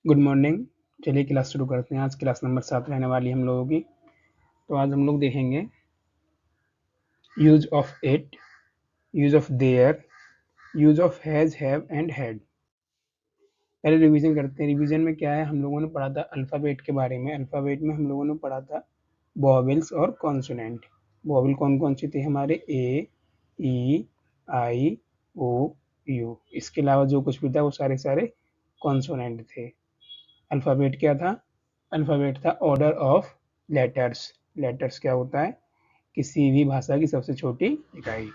Good morning. चलिए class शुरू करते हैं। आज क्लास नंबर 7 रहने वाली हम लोगों की। तो आज हम लोग देखेंगे use of it, use of there, use of has, have and had. पहले रिवीजन करते हैं। रिवीजन में क्या है, हम लोगों ने पढ़ा था अल्फ़ाबेट के बारे में। अल्फ़ाबेट में हम लोगों ने पढ़ा था वॉवेल्स और कॉन्सोनेंट। वॉवेल कौन कौन से थे हमारे, ए, ई, आई, ओ, यू। इसके अलावा जो कुछ भी था वो सारे सारे कॉन्सोनेंट थे। अल्फ़ाबेट क्या था, अल्फ़ाबेट था ऑर्डर ऑफ लेटर्स। लेटर्स क्या होता है, किसी भी भाषा की सबसे छोटी इकाई।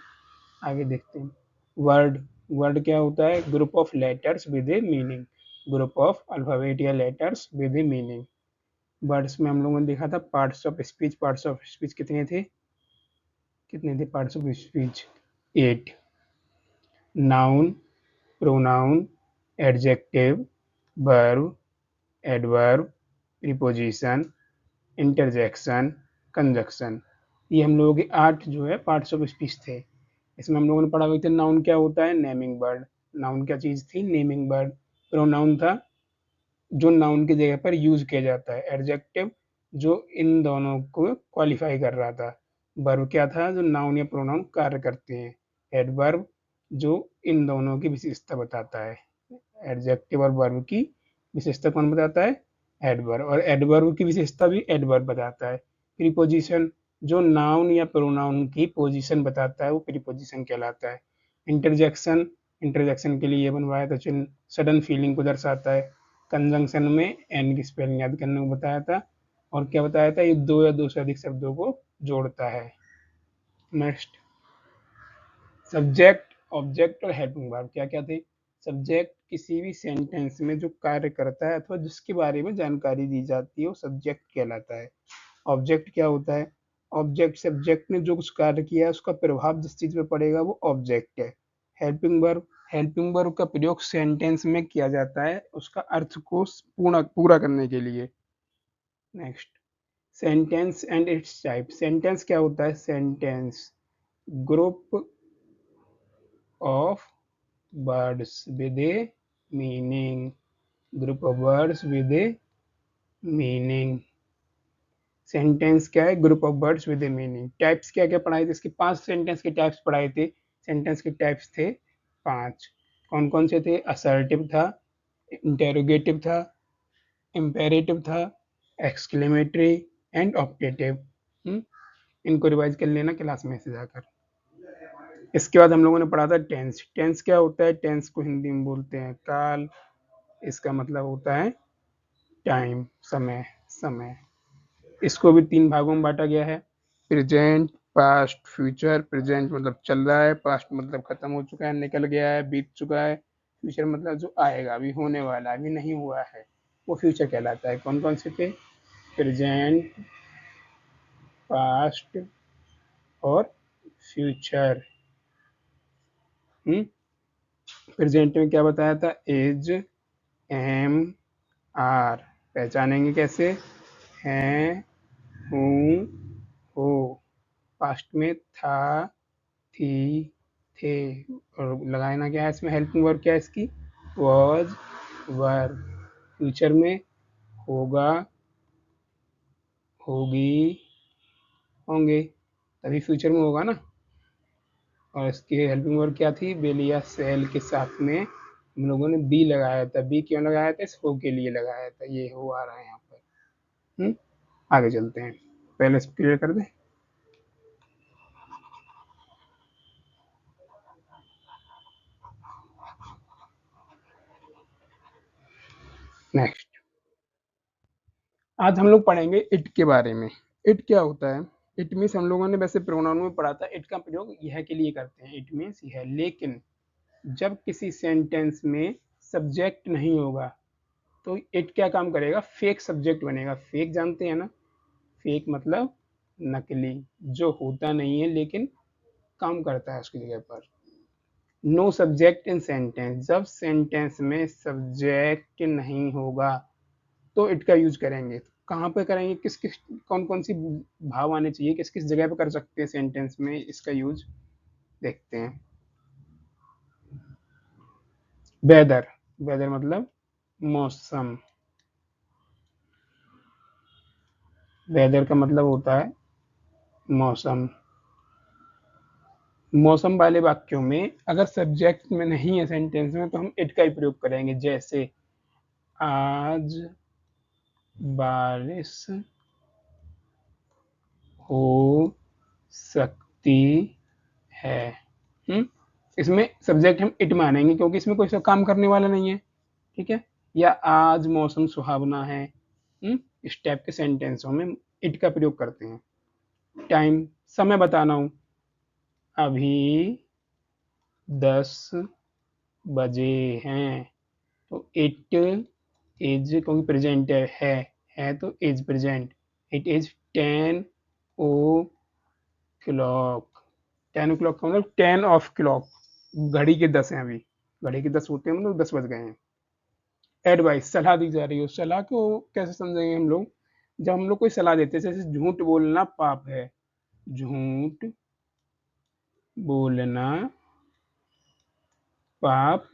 आगे देखते हैं। वर्ड, वर्ड क्या होता है, group of letters with a meaning. Group of alphabet या letters with a meaning. Words में हम लोगों ने देखा था parts of speech. Parts of speech कितने थे, parts of speech 8। Noun, pronoun, adjective, verb, adverb, preposition, interjection, conjunction. ये हम लोगों के 8 जो है पार्ट्स ऑफ स्पीच थे। इसमें हम लोगों ने पढ़ा हुआ था नाउन क्या होता है, नेमिंग वर्ड। नाउन क्या चीज़ थी, नेमिंग वर्ड। प्रोनाउन था जो नाउन की जगह पर यूज किया जाता है। एडजेक्टिव जो इन दोनों को क्वालिफाई कर रहा था। वर्ब क्या था, जो नाउन या प्रोनाउन कार्य करते हैं। एडवर्ब जो इन दोनों की विशेषता बताता है। एडजेक्टिव और वर्ब की विशेषता कौन बताता है, एडवर्ब। और एडवर्ब की विशेषता भी एडवर्ब बताता है। प्रीपोजिशन जो नाउन या प्रोनाउन की पोजीशन बताता है वो प्रीपोजिशन कहलाता है। इंटरजेक्शन, इंटरजेक्शन के लिए ये बनवाया था चिन्ह, सडन फीलिंग को दर्शाता है। कंजंक्शन में एन की स्पेलिंग याद करने को बताया था। और क्या बताया था, ये दो या दो से अधिक शब्दों को जोड़ता है। नेक्स्ट, सब्जेक्ट, ऑब्जेक्ट और हेल्पिंग वर्ब क्या क्या थे। सब्जेक्ट किसी भी सेंटेंस में जो कार्य करता है अथवा जिसके बारे में जानकारी दी जाती है वो सब्जेक्ट कहलाता है। ऑब्जेक्ट क्या होता है, ऑब्जेक्ट सब्जेक्ट ने जो कुछ कार्य किया है उसका प्रभाव जिस चीज पे पड़ेगा वो ऑब्जेक्ट है। हेल्पिंग वर्ब, हेल्पिंग वर्ब का प्रयोग सेंटेंस में किया जाता है उसका अर्थ को पूरा करने के लिए। Next, sentence and it's type. Sentence क्या होता है, sentence group of words with a meaning, group of words with a meaning। Sentence क्या है, group of words with a meaning. Types क्या क्या पढ़ाए थे, इसके 5 सेंटेंस के टाइप्स पढ़ाए थे। सेंटेंस के टाइप्स थे 5। कौन कौन से थे, असर्टिव था, इंटेरोगेटिव था, इम्पेरेटिव था, एक्सक्लेमेटरी एंड ऑप्टेटिव। इनको रिवाइज कर लेना क्लास में से जाकर। इसके बाद हम लोगों ने पढ़ा था टेंस। टेंस क्या होता है, टेंस को हिंदी में बोलते हैं काल। इसका मतलब होता है टाइम, समय, समय। इसको भी 3 भागों में बांटा गया है, प्रेजेंट, पास्ट, फ्यूचर। प्रेजेंट मतलब चल रहा है, पास्ट मतलब खत्म हो चुका है, निकल गया है, बीत चुका है। फ्यूचर मतलब जो आएगा, अभी होने वाला, अभी नहीं हुआ है, वो फ्यूचर कहलाता है। कौन कौन से थे, प्रेजेंट, पास्ट और फ्यूचर। प्रेजेंट में क्या बताया था, इज, एम, आर। पहचानेंगे कैसे, हैं, हूँ, हो। पास्ट में था, थी, थे। और लगाना क्या है इसमें, हेल्पिंग वर्ब क्या है इसकी, वॉज, वर। फ्यूचर में होगा, होगी, होंगे, तभी फ्यूचर में होगा ना। और इसकी हेल्पिंग वर्ब क्या थी, विल या सेल के साथ में हम लोगों ने बी लगाया था। बी क्यों लगाया था, इस हो के लिए लगाया था। ये हो आ रहा है यहाँ पर। आगे चलते हैं, पहले क्लियर कर दें। नेक्स्ट, आज हम लोग पढ़ेंगे इट के बारे में। इट क्या होता है, इट मीन्स हम लोगों ने वैसे प्रोनाउन में पढ़ा था, इट का प्रयोग यह के लिए करते हैं, इट मीन्स यह। लेकिन जब किसी सेंटेंस में सब्जेक्ट नहीं होगा तो इट क्या काम करेगा, फेक सब्जेक्ट बनेगा। फेक जानते हैं ना, फेक मतलब नकली, जो होता नहीं है लेकिन काम करता है उसकी जगह पर। नो सब्जेक्ट इन सेंटेंस, जब सेंटेंस में सब्जेक्ट नहीं होगा तो इट का यूज करेंगे। कहाँ पे करेंगे, किस किस कौन कौन सी भाव आने चाहिए, किस किस जगह पे कर सकते हैं सेंटेंस में इसका यूज, देखते हैं। वेदर, वेदर मतलब मौसम। वेदर का मतलब होता है मौसम। मौसम वाले वाक्यों में अगर सब्जेक्ट में नहीं है सेंटेंस में तो हम इट का ही प्रयोग करेंगे, जैसे आज बारिश हो सकती है। इसमें सब्जेक्ट हम इट मानेंगे क्योंकि इसमें कोई सा काम करने वाला नहीं है, ठीक है। या आज मौसम सुहावना है, इस टाइप के सेंटेंसों में इट का प्रयोग करते हैं। टाइम, समय बताना हूं, अभी 10 बजे हैं, तो इट इज, क्योंकि प्रेजेंट है तो is present. It is 10 o'clock. 10 o'clock का मतलब 10 ऑफ क्लॉक, घड़ी के 10 हैं अभी, घड़ी के 10 होते हैं मतलब 10 बज गए हैं। एडवाइस, सलाह दी जा रही हो। सलाह को कैसे समझेंगे हम लोग, जब हम लोग कोई सलाह देते हैं, जैसे झूठ बोलना पाप है, झूठ बोलना पाप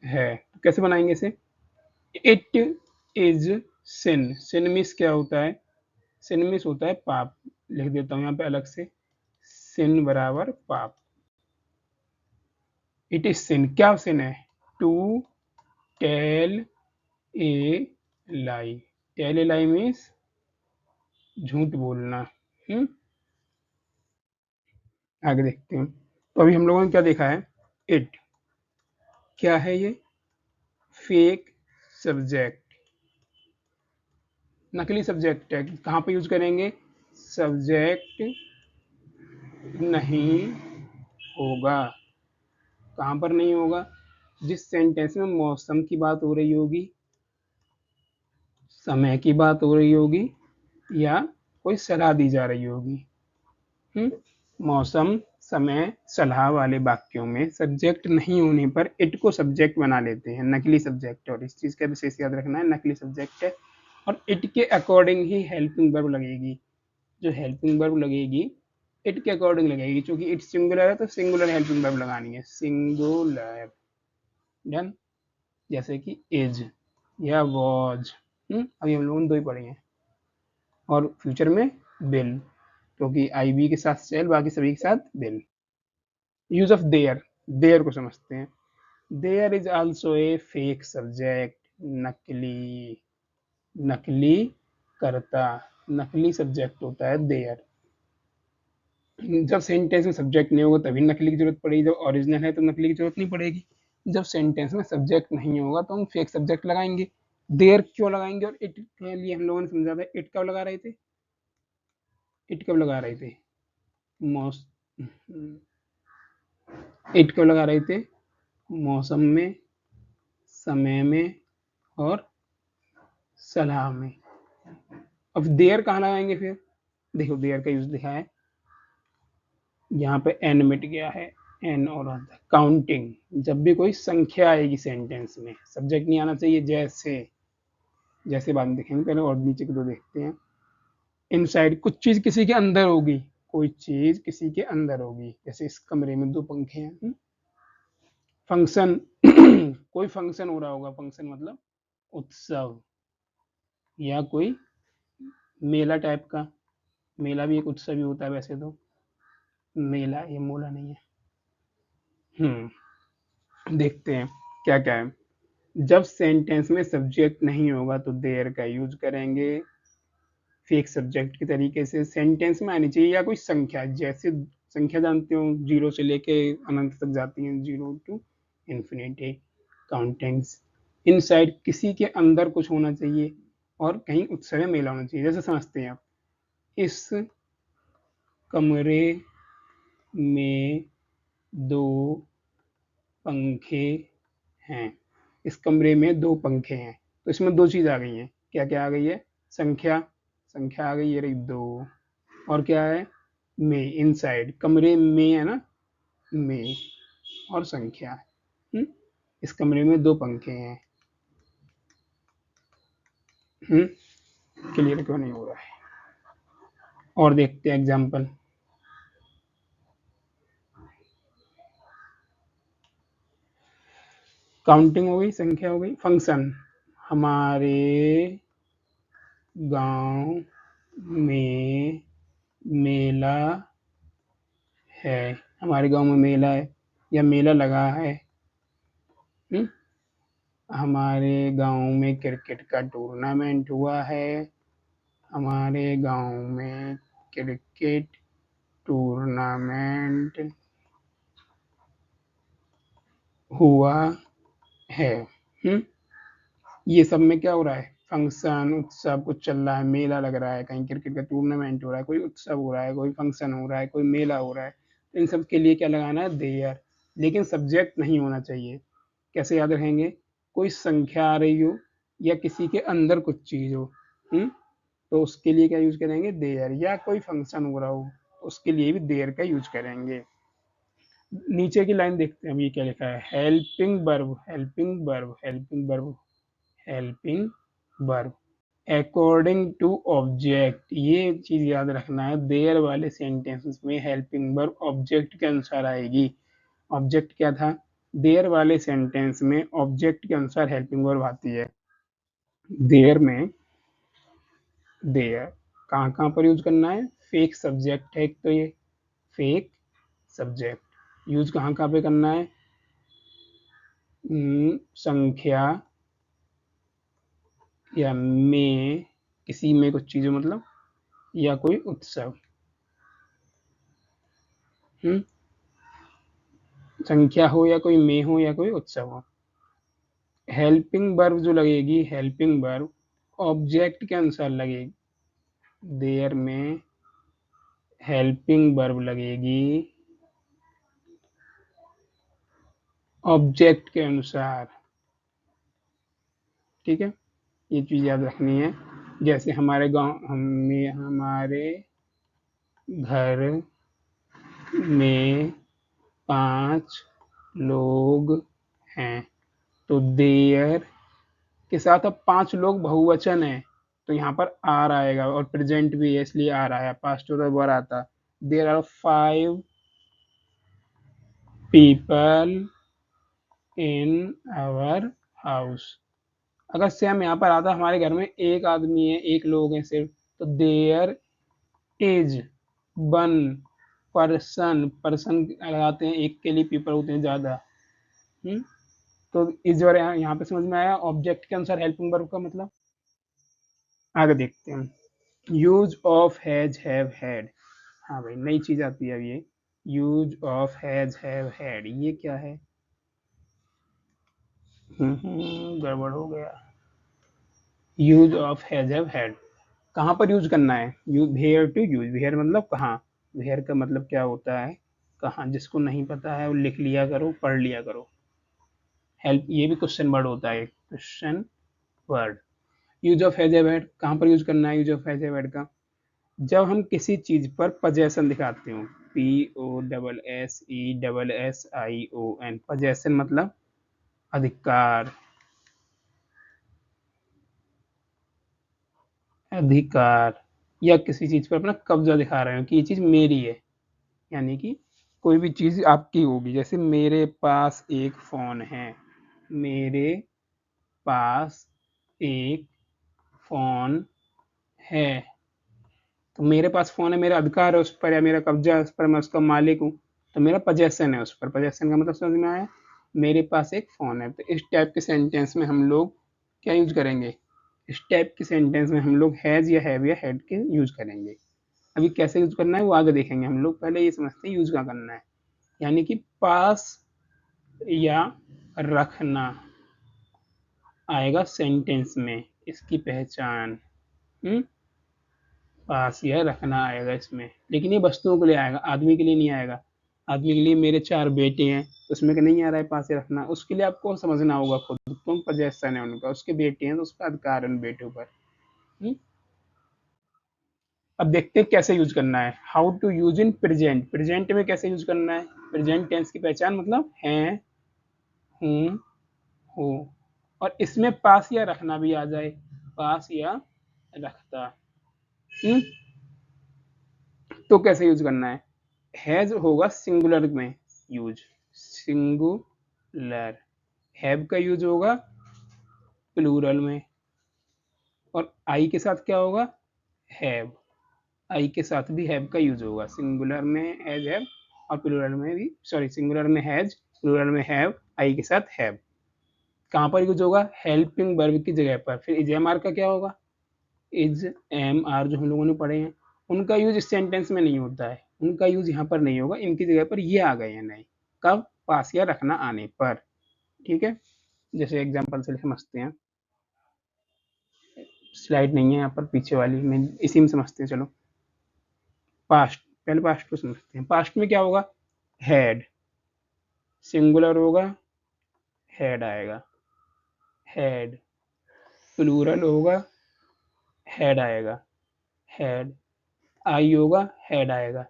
है, तो कैसे बनाएंगे इसे, it is sin. Sin means क्या होता है, सिन मीन्स होता है पाप। लिख देता हूं यहाँ पे अलग से, सिन बराबर पाप। इट इज सिन, क्या सिन है, to tell a lie. Tell a lie means झूठ बोलना। आगे देखते हैं। तो अभी हम लोगों ने क्या देखा है, इट क्या है, ये फेक सब्जेक्ट, नकली सब्जेक्ट है। कहाँ पे यूज करेंगे, सब्जेक्ट नहीं होगा। कहाँ पर नहीं होगा, जिस सेंटेंस में मौसम की बात हो रही होगी, समय की बात हो रही होगी, या कोई सलाह दी जा रही होगी। मौसम, समय, सलाह वाले वाक्यों में सब्जेक्ट नहीं होने पर इट को सब्जेक्ट बना लेते हैं, नकली सब्जेक्ट। और इस चीज का विशेष याद रखना है, नकली सब्जेक्ट है और इट के अकॉर्डिंग ही हेल्पिंग वर्ब लगेगी। जो हेल्पिंग वर्ब लगेगी इट के अकॉर्डिंग लगेगी, क्योंकि इट सिंगुलर है तो सिंगुलर हेल्पिंग वर्ब लगानी है, सिंगुलर। डन। जैसे कि इज या वॉज, अभी हम लोगों ने दो ही पढ़े हैं। और फ्यूचर में विल, क्योंकि आई बी के साथ सेल, बाकी सभी के साथ will. Use of there, there को समझते हैं। There is also a fake subject, नकली, नकली करता, नकली सब्जेक्ट होता है देयर। जब सेंटेंस में सब्जेक्ट नहीं होगा तभी नकली की जरूरत पड़ेगी, जब ओरिजिनल है तो नकली की जरूरत नहीं पड़ेगी। जब सेंटेंस में सब्जेक्ट नहीं होगा तो हम फेक सब्जेक्ट लगाएंगे। देयर क्यों लगाएंगे, और इट के लिए हम लोगों ने समझा था, इट कब लगा रहे थे, इट कब लगा रहे थे, मौस इट कब लगा रहे थे, मौसम में, समय में और सलाह में। अब देयर कहाँ लगाएंगे फिर, देखो देयर का यूज लिखा है, यहाँ पे एन मिट गया है, एन और काउंटिंग। जब भी कोई संख्या आएगी सेंटेंस में, सब्जेक्ट नहीं आना चाहिए, जैसे, जैसे बाद में देखेंगे, पहले और नीचे के दो देखते हैं। इनसाइड, कुछ चीज किसी के अंदर होगी, कोई चीज किसी के अंदर होगी, जैसे इस कमरे में दो पंखे हैं। फंक्शन कोई फंक्शन हो रहा होगा, फंक्शन मतलब उत्सव, या कोई मेला टाइप का, मेला भी एक उत्सव ही होता है वैसे तो, मेला, ये मोला नहीं है। देखते हैं क्या क्या है। जब सेंटेंस में सब्जेक्ट नहीं होगा तो देयर का यूज करेंगे, फेक सब्जेक्ट के तरीके से। सेंटेंस में आनी चाहिए या कोई संख्या, जैसे संख्या जानते हो, जीरो से लेके अनंत तक जाती है, zero to infinity, countings. Inside, किसी के अंदर कुछ होना चाहिए, और कहीं उत्सव या मेला होना चाहिए। जैसे समझते हैं आप, इस कमरे में दो पंखे हैं, इस कमरे में दो पंखे हैं, तो इसमें दो चीज आ गई हैं, क्या क्या आ गई है, संख्या, संख्या आ गई, ये रही दो, और क्या है, में, इनसाइड, कमरे में है ना, में, और संख्या। इस कमरे में दो पंखे हैं। क्लियर क्यों नहीं हो रहा है, और देखते हैं एग्जाम्पल। काउंटिंग हो गई, संख्या हो गई, फंक्शन, हमारे गांव में मेला है, हमारे गांव में मेला है या मेला लगा है। हुँ? हमारे गांव में क्रिकेट का टूर्नामेंट हुआ है, हमारे गांव में क्रिकेट टूर्नामेंट हुआ है। हुँ? ये सब में क्या हो रहा है, फंक्शन उत्सव कुछ चल रहा है, मेला लग रहा है, कहीं क्रिकेट का टूर्नामेंट हो रहा है, कोई उत्सव हो रहा है, कोई फंक्शन हो रहा है, कोई मेला हो रहा है, तो इन सब के लिए क्या लगाना है, देयर। लेकिन सब्जेक्ट नहीं होना चाहिए। कैसे याद रखेंगे, कोई संख्या आ रही हो या किसी के अंदर कुछ चीज हो, तो उसके लिए क्या यूज करेंगे, देयर। या कोई फंक्शन हो रहा हो उसके लिए भी देयर का यूज करेंगे। नीचे की लाइन देखते हैं, अब ये क्या लिखा है, helping verb, helping verb, helping verb, helping verb according to object. ये चीज याद रखना है, देयर वाले सेंटेंसेस में हेल्पिंग वर्ब ऑब्जेक्ट के अनुसार आएगी। ऑब्जेक्ट क्या था, देयर वाले सेंटेंस में ऑब्जेक्ट के अनुसार हेल्पिंग वर्ब आती है। देयर में देयर कहाँ कहाँ पर यूज करना है, फेक सब्जेक्ट है एक तो ये, फेक सब्जेक्ट यूज कहाँ कहाँ पे करना है, संख्या या में, किसी में कुछ चीज़ों मतलब, या कोई उत्सव। हम्म संख्या हो या कोई में हो या कोई उत्सव हो। हेल्पिंग वर्ब जो लगेगी, हेल्पिंग वर्ब ऑब्जेक्ट के अनुसार लगेगी। देयर में हेल्पिंग वर्ब लगेगी ऑब्जेक्ट के अनुसार। ठीक है, ये चीज़ याद रखनी है। जैसे हमारे गांव हमें, हमारे घर में 5 लोग हैं, तो देयर के साथ अब 5 लोग बहुवचन है, तो यहाँ पर आर आएगा और प्रेजेंट भी है इसलिए आ रहा है, पास्ट टू द वर आता। There are 5 people in our house. अगर सेम यहाँ पर आता हमारे घर में एक आदमी है, एक लोग हैं सिर्फ, तो देयर इज 1 पर्सन, पर्सन लगाते हैं एक के लिए, पीपल होते हैं ज्यादा। हम्म तो इस बार यहाँ पे समझ में आया ऑब्जेक्ट के अनुसार हेल्पिंग वर्ब का मतलब। आगे देखते हैं, use of has have had. हाँ भाई, नई चीज आती है अब ये, use of has have had, ये क्या है, गड़बड़ हो गया। Use of has have had कहाँ पर यूज करना है, use where to use, where मतलब कहाँ, वेयर का मतलब क्या होता है, कहाँ। जिसको नहीं पता है वो लिख लिया करो, पढ़ लिया करो। हेल्प ये भी क्वेश्चन वर्ड होता है, question word. Use of has have had कहाँ पर यूज करना है, use of has have had का, जब हम किसी चीज पर पजेशन दिखाते हो, POSSESSION, पजेशन मतलब अधिकार, अधिकार। या किसी चीज पर अपना कब्जा दिखा रहे हो कि ये चीज मेरी है, यानी कि कोई भी चीज आपकी होगी। जैसे मेरे पास एक फोन है, मेरे पास एक फोन है, तो मेरे पास फोन है, मेरा अधिकार है उस पर या मेरा कब्जा है उस पर, मैं उसका मालिक हूँ, तो मेरा पजेशन है उस पर। पजेशन का मतलब समझ में आया, मेरे पास एक फोन है। तो इस टाइप के सेंटेंस में हम लोग क्या यूज करेंगे, इस टाइप के सेंटेंस में हम लोग हैज या हैव या हैड के यूज करेंगे। अभी कैसे यूज करना है वो आगे देखेंगे हम लोग, पहले ये समझते हैं यूज क्या करना है। यानी कि पास या रखना आएगा सेंटेंस में, इसकी पहचान। हम्म पास या रखना आएगा इसमें, लेकिन ये वस्तुओं के लिए आएगा, आदमी के लिए नहीं आएगा। आदमी के लिए मेरे 4 बेटे हैं, तो उसमें का नहीं आ रहा है पास या रखना, उसके लिए आपको समझना होगा खुद, कौन पजेशन है उनका, उसके बेटे हैं तो उसका अधिकार है उन बेटों पर। हम्म? अब देखते हैं कैसे यूज करना है, how to use in present. Present में कैसे यूज करना है, प्रेजेंट टेंस की पहचान मतलब हैं, हूँ, हो, और इसमें पास या रखना भी आ जाए, पास या रखता। हम्म? तो कैसे यूज करना है, हैज होगा सिंगुलर में यूज, सिंगुलर। हैव का यूज होगा प्लूरल में, और आई के साथ क्या होगा, हैव। आई के साथ भी हैव का यूज होगा, सिंगुलर में हैज हैव और प्लूरल में भी, सॉरी सिंगुलर में हैज, प्लूरल में हैव, आई के साथ हैव। कहाँ पर यूज होगा? हेल्पिंग वर्ब की जगह पर। फिर इज एम आर का क्या होगा? इज एम आर जो हम लोगों ने पढ़े हैं, उनका यूज इस सेंटेंस में नहीं होता है, उनका यूज यहाँ पर नहीं होगा, इनकी जगह पर ये आ गए हैं नए। कब? पास या रखना आने पर। ठीक है, जैसे एग्जाम्पल से समझते हैं, स्लाइड नहीं है यहाँ पर, पीछे वाली में इसी में समझते हैं। चलो पास्ट, पहले पास्ट को समझते हैं। पास्ट में क्या होगा? हैड, सिंगुलर होगा, हैड आएगा, हैड, प्लूरल होगा, हैड आएगा, हैड, आई होगा, हैड आएगा,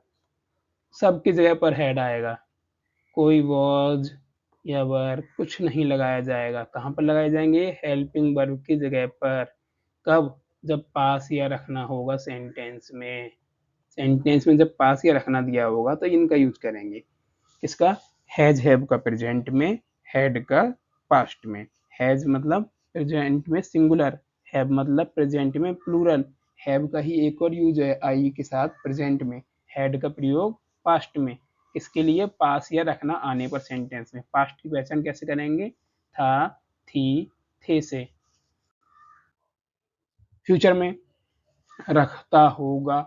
सबकी जगह पर हैड आएगा, कोई वॉज या वर कुछ नहीं लगाया जाएगा। कहाँ पर लगाए जाएंगे? हेल्पिंग वर्ब की जगह पर। कब? जब पास या रखना होगा सेंटेंस में, सेंटेंस में जब पास या रखना दिया होगा तो इनका यूज करेंगे। किसका? हैज हैव का प्रेजेंट में, हैड का पास्ट में। हैज मतलब प्रेजेंट में सिंगुलर, हैव मतलब प्रेजेंट में प्लूरल, हैव का ही एक और यूज है आई के साथ प्रेजेंट में, हैड का प्रयोग पास्ट में। इसके लिए पास या रखना आने पर सेंटेंस में। पास्ट की पहचान कैसे करेंगे? था, थी, थे से। फ्यूचर में रखता होगा,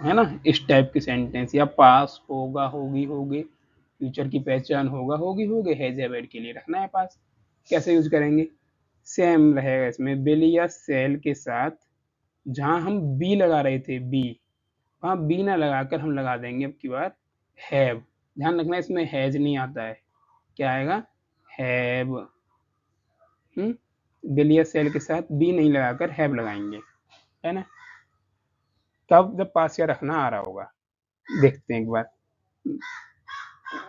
है ना, इस टाइप के सेंटेंस, या पास होगा, होगी, होगे, फ्यूचर की पहचान होगा, होगी, होगे, हैज हैव के लिए रखना है पास। कैसे यूज करेंगे? सेम रहेगा इसमें, विल या सेल के साथ जहां हम बी लगा रहे थे, बी, वहां बी ना लगाकर हम लगा देंगे अब की बार हैव। ध्यान रखना इसमें हैज नहीं आता है, क्या आएगा? हैव। विल या सेल के साथ बी नहीं लगाकर हैव लगाएंगे, है ना। तब जब पास या रखना आ रहा होगा, देखते हैं एक बार।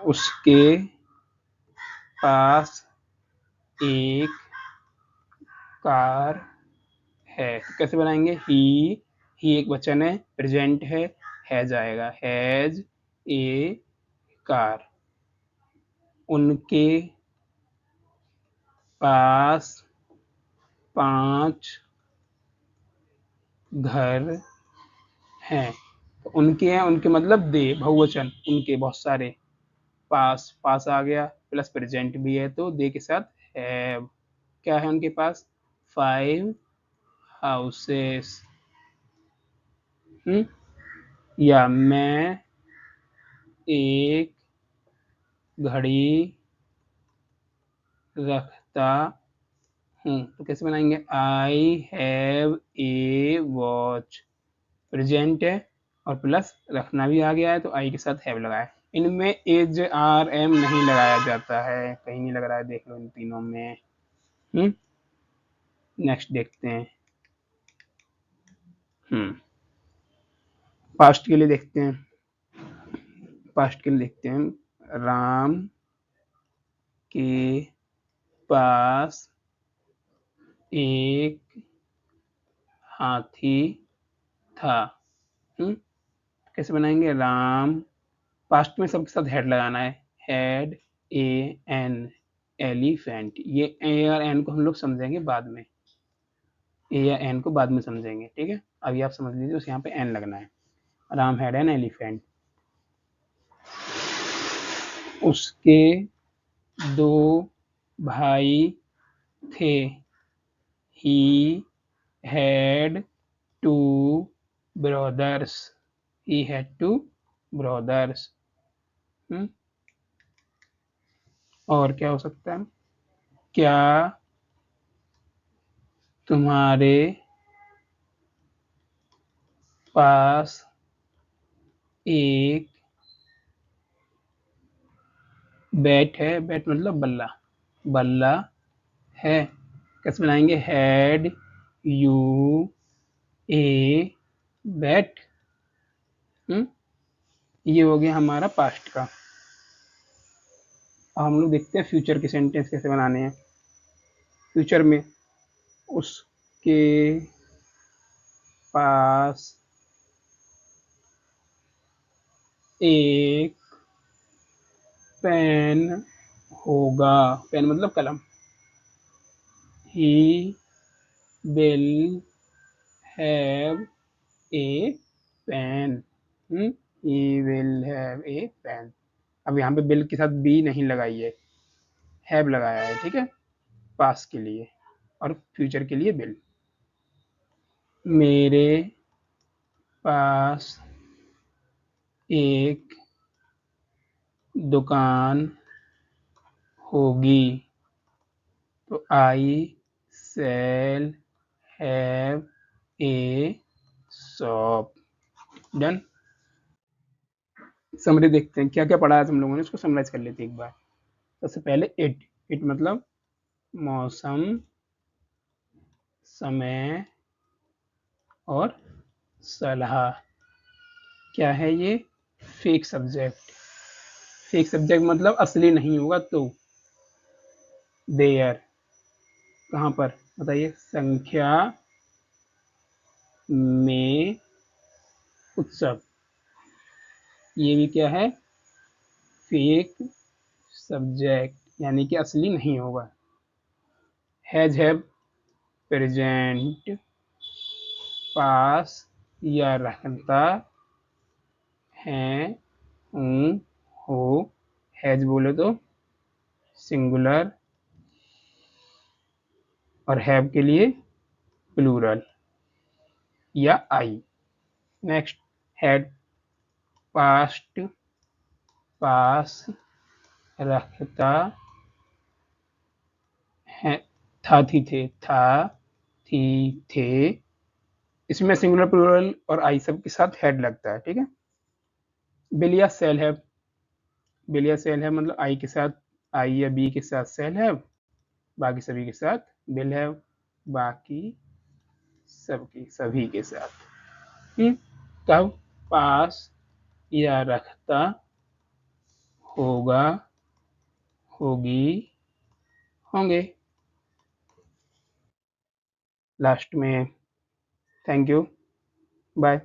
उसके पास एक कार है, तो कैसे बनाएंगे? ही एक वचन है, प्रेजेंट है, हैज आएगा, हैज ए कार। उनके पास 5 घर हैं, तो उनके हैं, उनके मतलब दे, बहुवचन, उनके बहुत सारे, पास, पास आ गया, प्लस प्रेजेंट भी है तो दे के साथ हैव। क्या है उनके पास? 5 हाउसेस। या मैं एक घड़ी रखता हूँ, तो कैसे बनाएंगे? I have a watch, present है और प्लस रखना भी आ गया है तो आई के साथ हैव लगाया। इनमें एज आर एम नहीं लगाया जाता है, कहीं नहीं लग रहा है, देख लो इन तीनों में। नेक्स्ट देखते हैं। पास्ट के लिए देखते हैं, पास्ट के लिए देखते हैं। राम के पास एक हाथी था। कैसे बनाएंगे? राम, पास्ट में सबके साथ हेड लगाना है, हैड ए एन, एलिफेंट। ये ए और एन को हम लोग समझेंगे बाद में, ए या एन को बाद में समझेंगे, ठीक है। अभी आप समझ लीजिए, उस यहाँ पे एन लगना है। Ram had an elephant. उसके 2 भाई थे, he had 2 brothers, he had 2 brothers. और क्या हो सकता है? क्या तुम्हारे पास एक बैट है, बैट मतलब बल्ला, बल्ला है। कैसे बनाएंगे? Had U a bat. ये हो गया हमारा पास्ट का। अब हम लोग देखते हैं फ्यूचर के सेंटेंस कैसे बनाने हैं। फ्यूचर में उसके पास एक पेन होगा, पेन मतलब कलम। He will have a pen, he will have a pen. अब यहाँ पे बिल के साथ बी नहीं लगाई है, हैव लगाया है, ठीक है, पास के लिए और फ्यूचर के लिए बिल। मेरे पास एक दुकान होगी, तो I shall have a shop. Done. Summary देखते हैं क्या क्या पढ़ा है तुम लोगों ने, उसको समराइज कर लेते हैं एक बार। सबसे पहले इट, इट मतलब मौसम, समय और सलाह। क्या है ये? Fake subject. फेक सब्जेक्ट मतलब असली नहीं होगा तो। देयर कहाँ पर बताइए? संख्या में उत्सव, ये भी क्या है? फेक सब्जेक्ट, यानी कि असली नहीं होगा। हैज हैव प्रेजेंट, पास या रखता है, हूँ, हो। हैज बोले तो सिंगुलर और हैव के लिए प्लूरल या आई। नेक्स्ट, हैड पास्ट, पास रखता है, था थी थे, था थी थे, इसमें सिंगुलर प्लूरल और आई सब के साथ हेड लगता है, ठीक है। बिल या सेल हैव, बिल या सेल हैव मतलब आई के साथ, आई या बी के साथ सेल हैव, बाकी सभी के साथ बिल हैव, बाकी सबकी सभी के साथ। तब पास या रखता होगा, होगी, होंगे। लास्ट में थैंक यू, बाय।